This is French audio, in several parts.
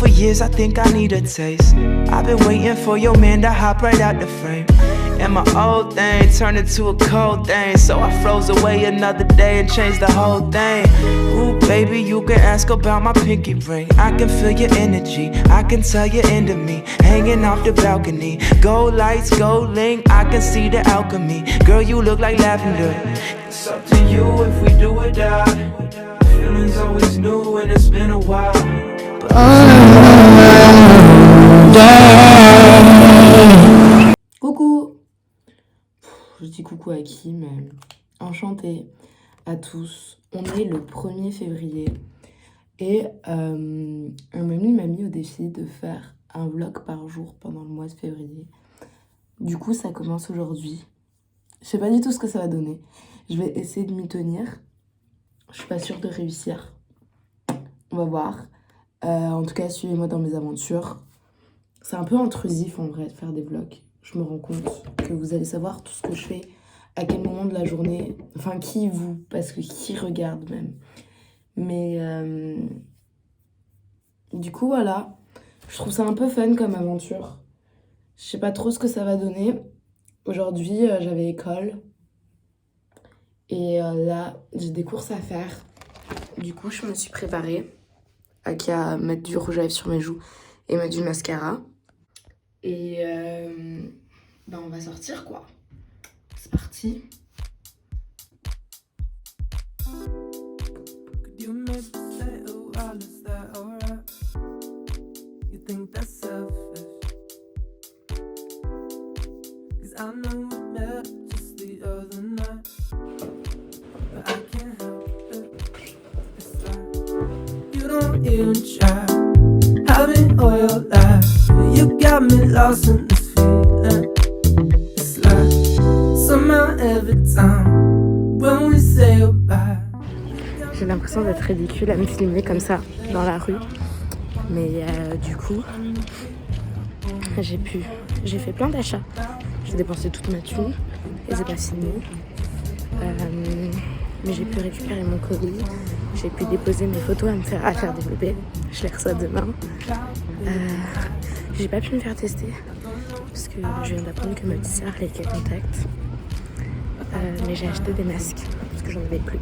for years, I think I need a taste. I've been waiting for your man to hop right out the frame. And my old thing turned into a cold thing. So I froze away another day and changed the whole thing. Ooh, baby, you can ask about my pinky ring. I can feel your energy, I can tell you're into me. Hanging off the balcony, gold lights, gold link, I can see the alchemy. Girl, you look like lavender. It's up to you if we do or die. Feelings always new and it's been a while. Coucou! Je dis coucou à qui, mais enchantée à tous. On est le 1er février et un ami m'a mis au défi de faire un vlog par jour pendant le mois de février. Du coup, ça commence aujourd'hui. Je sais pas du tout ce que ça va donner. Je vais essayer de m'y tenir. Je suis pas sûre de réussir. On va voir. En tout cas, suivez-moi dans mes aventures. C'est un peu intrusif en vrai de faire des vlogs. Je me rends compte que vous allez savoir tout ce que je fais, à quel moment de la journée, enfin qui vous, parce que qui regarde même. Mais du coup voilà, je trouve ça un peu fun comme aventure. Je sais pas trop ce que ça va donner. Aujourd'hui j'avais école et là j'ai des courses à faire. Du coup je me suis préparée à mettre du rouge à lèvres sur mes joues et mettre du mascara. Et on va sortir quoi. C'est parti. Having all your life, you got me lost in this feeling. It's like somehow every time when we say goodbye. J'ai l'impression d'être ridicule à me filmer comme ça dans la rue. Mais du coup, j'ai fait plein d'achats. J'ai dépensé toute ma thune et c'est pas fini. Mais j'ai pu récupérer mon colis. J'ai pu déposer mes photos à faire développer. Je les reçois demain. J'ai pas pu me faire tester parce que je viens d'apprendre que ma petite sœur les cas contact. Mais j'ai acheté des masques parce que j'en avais plus.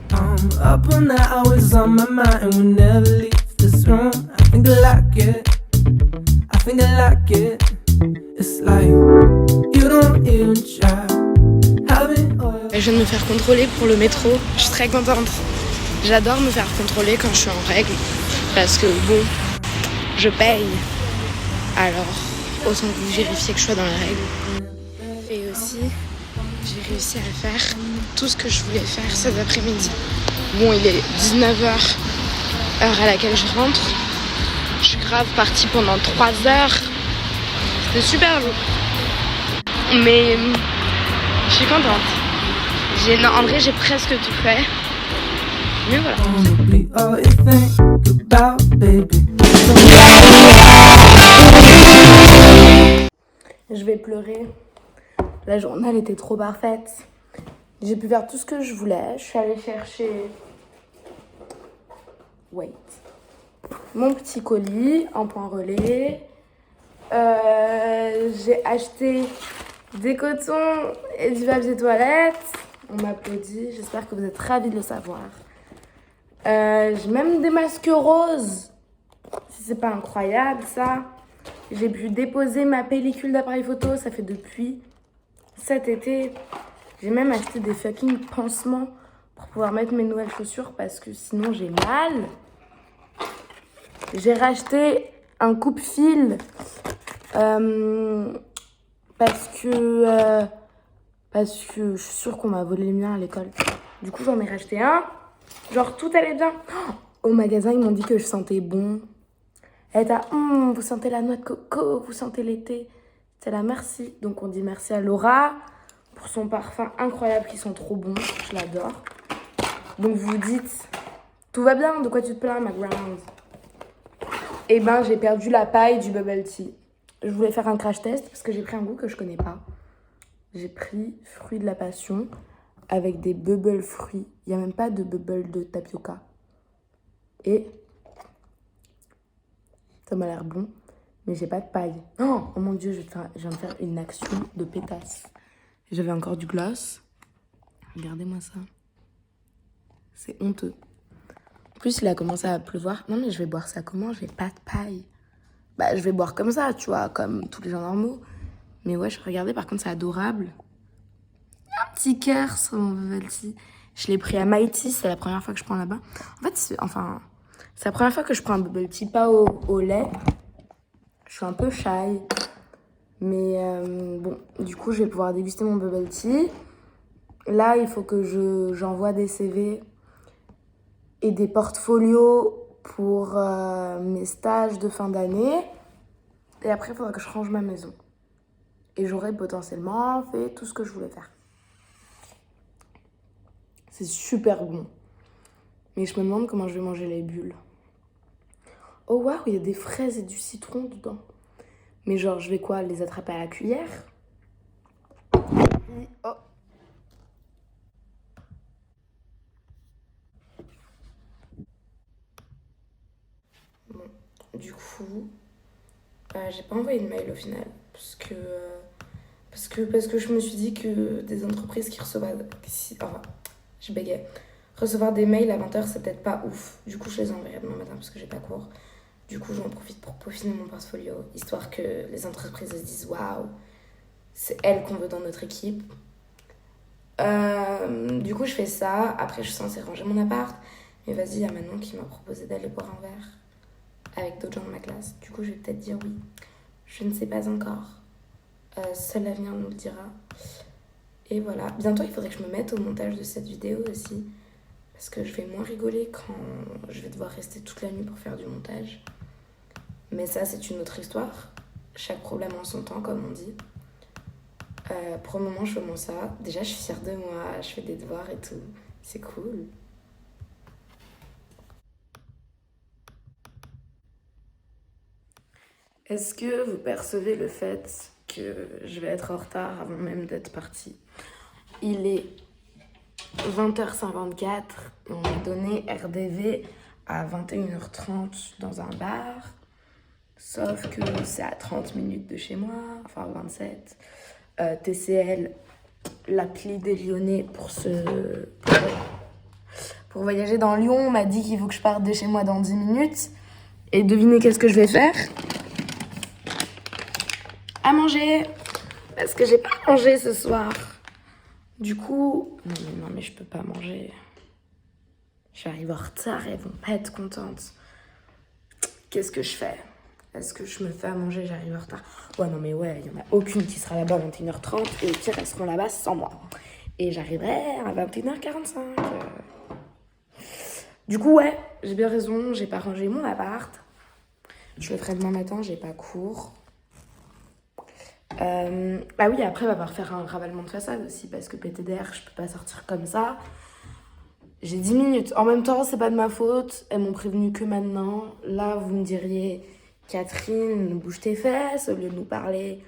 Je viens de me faire contrôler pour le métro. Je suis très contente. J'adore me faire contrôler quand je suis en règle parce que bon, je paye. Alors, autant que vérifier que je sois dans les règles. Et aussi, j'ai réussi à faire tout ce que je voulais faire cet après-midi. Bon, il est 19h, heure à laquelle je rentre. Je suis grave partie pendant 3 heures. C'était super lourd. Mais je suis contente. En vrai, j'ai presque tout fait. Mais voilà. Je vais pleurer. La journée elle était trop parfaite. J'ai pu faire tout ce que je voulais. Je suis allée chercher mon petit colis en point relais. J'ai acheté des cotons et du papier toilette. On m'applaudit. J'espère que vous êtes ravis de le savoir. J'ai même des masques roses. Si c'est pas incroyable ça. J'ai pu déposer ma pellicule d'appareil photo. Ça fait depuis cet été. J'ai même acheté des fucking pansements pour pouvoir mettre mes nouvelles chaussures parce que sinon j'ai mal. J'ai racheté un coupe-fil parce que je suis sûre qu'on m'a volé les miens à l'école. Du coup j'en ai racheté un. Genre tout allait bien. Au magasin ils m'ont dit que je sentais bon. Elle était vous sentez la noix de coco, vous sentez l'été. C'est la merci. Donc on dit merci à Laura pour son parfum incroyable qui sont trop bons. Je l'adore. Donc vous dites, tout va bien, de quoi tu te plains ma grande? Eh ben j'ai perdu la paille du bubble tea. Je voulais faire un crash test parce que j'ai pris un goût que je connais pas. J'ai pris fruits de la passion avec des bubble fruits. Il n'y a même pas de bubble de tapioca. Et Ça m'a l'air bon. Mais j'ai pas de paille. Oh mon dieu, je viens de faire une action de pétasse. J'avais encore du gloss. Regardez-moi ça. C'est honteux. En plus, il a commencé à pleuvoir. Non mais je vais boire ça comment? J'ai pas de paille. Bah je vais boire comme ça, tu vois, comme tous les gens normaux. Mais ouais, regardez, par contre, c'est adorable. Il y a un petit cœur sur mon bubble tea. Je l'ai pris à Mighty, c'est la première fois que je prends là-bas. En fait, c'est la première fois que je prends un bubble tea, pas au lait. Je suis un peu shy. Mais bon, du coup, je vais pouvoir déguster mon bubble tea. Là, il faut que j'envoie des CV et des portfolios pour mes stages de fin d'année. Et après, il faudra que je range ma maison. Et j'aurai potentiellement fait tout ce que je voulais faire. C'est super bon. Mais je me demande comment je vais manger les bulles. Oh waouh, il y a des fraises et du citron dedans. Mais genre, je vais quoi, les attraper à la cuillère? Oh. Bon, du coup, j'ai pas envoyé de mail au final. Parce que je me suis dit que des entreprises qui recevaient... je bégayais. Recevoir des mails à 20h, c'est peut-être pas ouf. Du coup, je les enverrai demain matin parce que j'ai pas cours. Du coup, j'en profite pour peaufiner mon portfolio, histoire que les entreprises se disent « Waouh, c'est elle qu'on veut dans notre équipe ». Du coup, je fais ça. Après, je suis censée ranger mon appart. Mais vas-y, il y a Manon qui m'a proposé d'aller boire un verre avec d'autres gens de ma classe. Du coup, je vais peut-être dire oui. Je ne sais pas encore. Seul l'avenir nous le dira. Et voilà. Bientôt, il faudrait que je me mette au montage de cette vidéo aussi. Parce que je vais moins rigoler quand je vais devoir rester toute la nuit pour faire du montage. Mais ça, c'est une autre histoire. Chaque problème en son temps, comme on dit. Pour le moment, je fais mon ça. Déjà, je suis fière de moi. Je fais des devoirs et tout. C'est cool. Est-ce que vous percevez le fait que je vais être en retard avant même d'être partie? Il est 20h54 et on m'a donné RDV à 21h30 dans un bar. Sauf que c'est à 30 minutes de chez moi, enfin 27. TCL, l'appli des Lyonnais pour voyager dans Lyon, m'a dit qu'il faut que je parte de chez moi dans 10 minutes. Et devinez qu'est-ce que je vais faire? À manger, parce que j'ai pas mangé ce soir. Du coup, non mais je peux pas manger. J'arrive en retard, elles vont pas être contentes. Qu'est-ce que je fais? Est-ce que je me fais à manger, j'arrive en retard? Ouais, non mais ouais, il y en a aucune qui sera là-bas à 21h30 et au pire, elles seront là-bas sans moi. Et j'arriverai à 21h45. Du coup, ouais, j'ai bien raison, j'ai pas rangé mon appart. Je le ferai demain matin, j'ai pas cours. Bah oui, après, il va falloir faire un ravalement de façade aussi, parce que PTDR, je peux pas sortir comme ça. J'ai 10 minutes. En même temps, c'est pas de ma faute. Elles m'ont prévenu que maintenant. Là, vous me diriez, Catherine, bouge tes fesses au lieu de nous parler.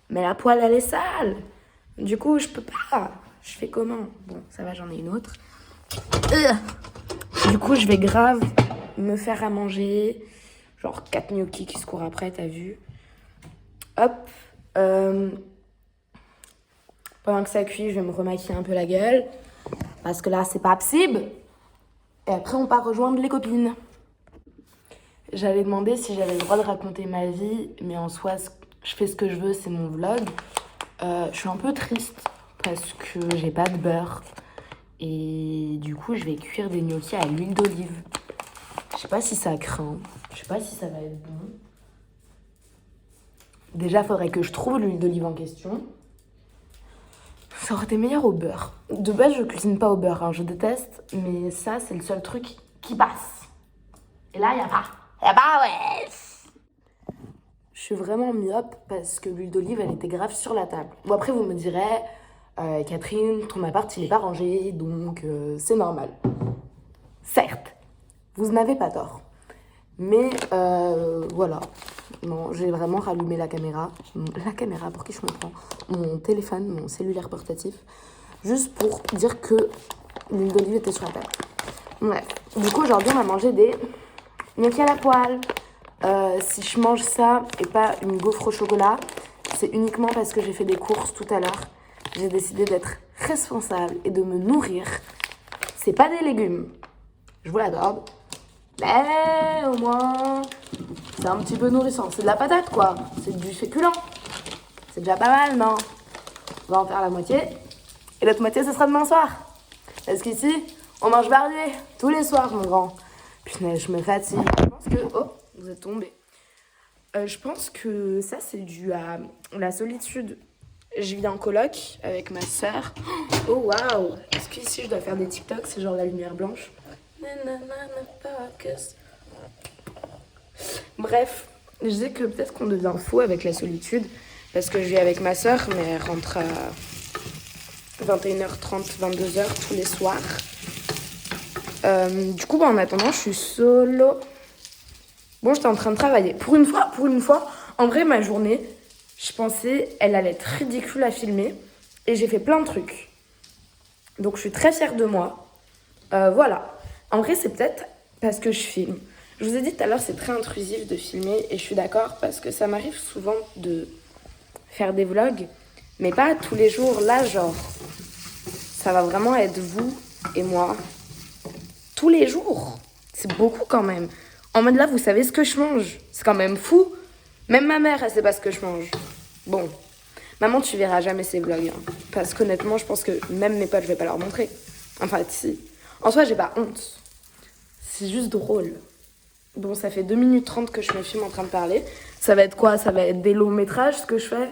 Mais la poêle, elle est sale. Du coup, je peux pas. Je fais comment? Bon, ça va, j'en ai une autre. Du coup, je vais grave me faire à manger. Genre 4 gnocchis qui se courent après, t'as vu? Hop. Pendant que ça cuit, je vais me remaquiller un peu la gueule. Parce que là, c'est pas possible. Et après, on part rejoindre les copines. J'allais demander si j'avais le droit de raconter ma vie. Mais en soi, je fais ce que je veux, c'est mon vlog. Je suis un peu triste parce que j'ai pas de beurre. Et du coup, je vais cuire des gnocchis à l'huile d'olive. Je sais pas si ça craint. Je sais pas si ça va être bon. Déjà, il faudrait que je trouve l'huile d'olive en question. Ça aurait été meilleur au beurre. De base, je cuisine pas au beurre, hein, je déteste. Mais ça, c'est le seul truc qui passe. Et là, y a pas. Y a pas, ouais. Je suis vraiment myope parce que l'huile d'olive, elle était grave sur la table. Bon, après, vous me direz, Catherine, ton appart, il est pas rangé, donc c'est normal. Certes, vous n'avez pas tort. Mais voilà. Non, j'ai vraiment rallumé la caméra. La caméra, pour qui je me prends? Mon téléphone, mon cellulaire portatif. Juste pour dire que l'huile d'olive était sur la table. Bref. Du coup, aujourd'hui, on va manger des gnocchis à la poêle. Si je mange ça et pas une gaufre au chocolat, c'est uniquement parce que j'ai fait des courses tout à l'heure. J'ai décidé d'être responsable et de me nourrir. C'est pas des légumes, je vous l'accorde. Mais au moins, c'est un petit peu nourrissant. C'est de la patate, quoi. C'est du féculent. C'est déjà pas mal, non? On va en faire la moitié. Et l'autre moitié, ce sera demain soir. Parce qu'ici, on mange varié. Tous les soirs, mon grand. Putain, je me fatigue. Je pense que... Oh, vous êtes tombé. Je pense que ça, c'est dû à la solitude. Je vis en coloc avec ma sœur. Oh, waouh! Est-ce qu'ici, je dois faire des TikTok? C'est genre la lumière blanche. Bref, je disais que peut-être qu'on devient fou avec la solitude. Parce que je vis avec ma sœur, mais elle rentre à 21h30, 22h tous les soirs. Du coup, en attendant, je suis solo. Bon, j'étais en train de travailler. Pour une fois, en vrai, ma journée, je pensais, elle allait être ridicule à filmer. Et j'ai fait plein de trucs. Donc, je suis très fière de moi. Voilà. En vrai, c'est peut-être parce que je filme. Je vous ai dit tout à l'heure, c'est très intrusif de filmer. Et je suis d'accord parce que ça m'arrive souvent de faire des vlogs. Mais pas tous les jours. Là, genre, ça va vraiment être vous et moi. Tous les jours. C'est beaucoup quand même. En mode là, vous savez ce que je mange. C'est quand même fou. Même ma mère, elle sait pas ce que je mange. Bon. Maman, tu verras jamais ces vlogs. Hein. Parce qu'honnêtement, je pense que même mes potes, je vais pas leur montrer. Enfin, si. En soi, j'ai pas honte. C'est juste drôle. Bon, ça fait 2 minutes 30 que je me filme en train de parler. Ça va être quoi? Ça va être des longs métrages, ce que je fais.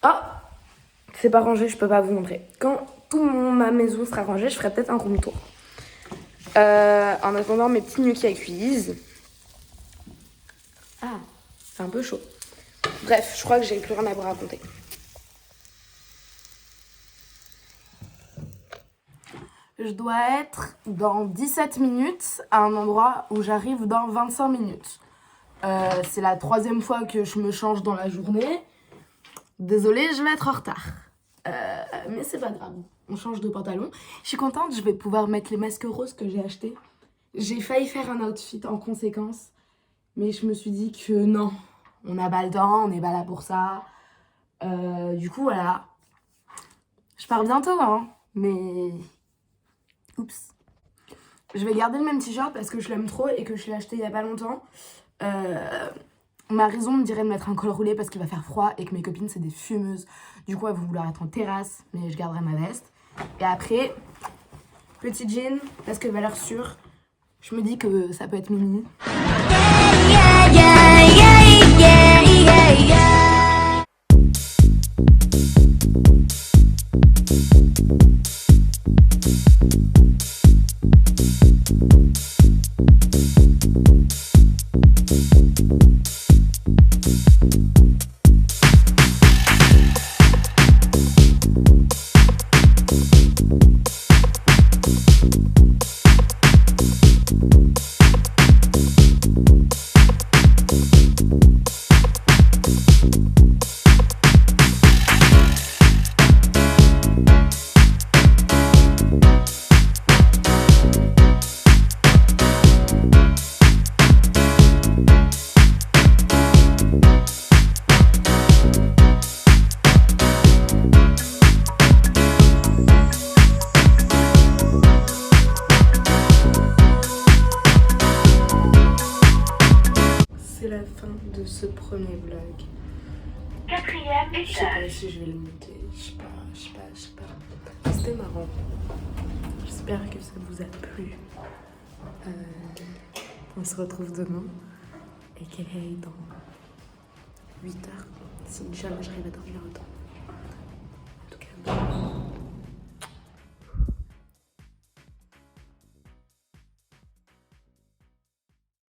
Ah! C'est pas rangé, je peux pas vous montrer. Quand ma maison sera rangée, je ferai peut-être un room tour. En attendant, mes petits gnocchis à cuise. Ah, c'est un peu chaud. Bref, je crois que j'ai plus rien à vous raconter. Je dois être dans 17 minutes à un endroit où j'arrive dans 25 minutes. C'est la 3e fois que je me change dans la journée. Désolée, je vais être en retard. Mais c'est pas grave, on change de pantalon. Je suis contente, je vais pouvoir mettre les masques roses que j'ai achetés. J'ai failli faire un outfit en conséquence, mais je me suis dit que non, on n'a pas le temps, on n'est pas là pour ça. Du coup, voilà. Je pars bientôt, hein, mais... Oups. Je vais garder le même t-shirt parce que je l'aime trop et que je l'ai acheté il y a pas longtemps. Ma raison me dirait de mettre un col roulé parce qu'il va faire froid et que mes copines c'est des fumeuses. Du coup elles vont vouloir être en terrasse, mais je garderai ma veste. Et après, petit jean parce que valeur sûre, je me dis que ça peut être mini. C'est la fin de ce premier vlog. 4e Je sais pas étage. si je vais le monter, je sais pas. C'était marrant. J'espère que ça vous a plu. On se retrouve demain. Et qu'elle est dans 8 heures. Si jamais j'arrive à dormir autant.